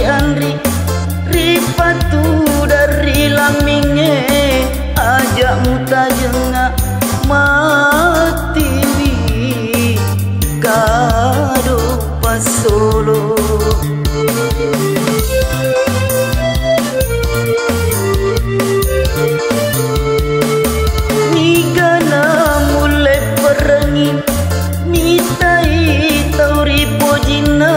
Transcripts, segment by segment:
Andri ripatu dari laminge ajak muta jenga mati kado pasolo migana mulai perengi mitai tauri pojina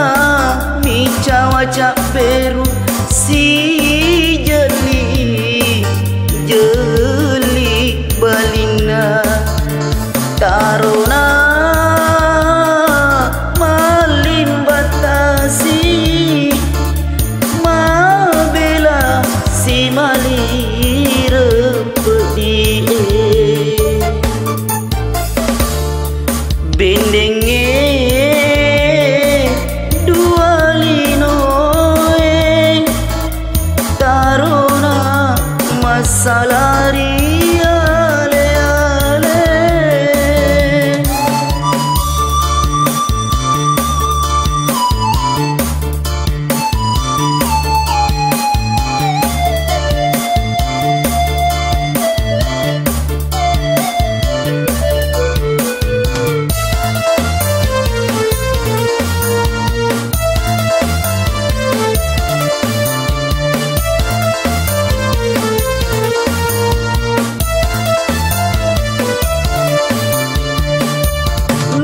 mi cawaca beru si jeli balina tarona malimbatasi mabela si malire pedie bendenge dua linoe tarona masalari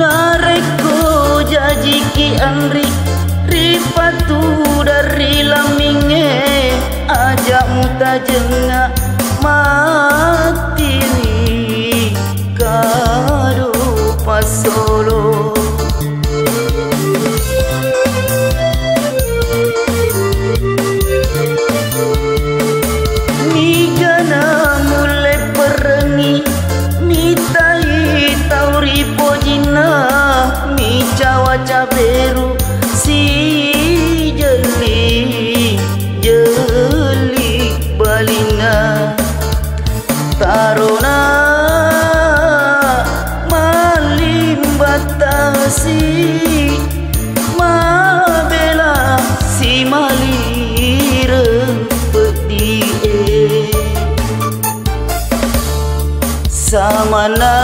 nareko jajiki Andri ripatu dari laminge ajak muta jenga mati kado pasolo migana mulai perengi mitai tauri pojina mi cawaca beru si jeli balina tarona malimbatasi mabela si malire pedie samana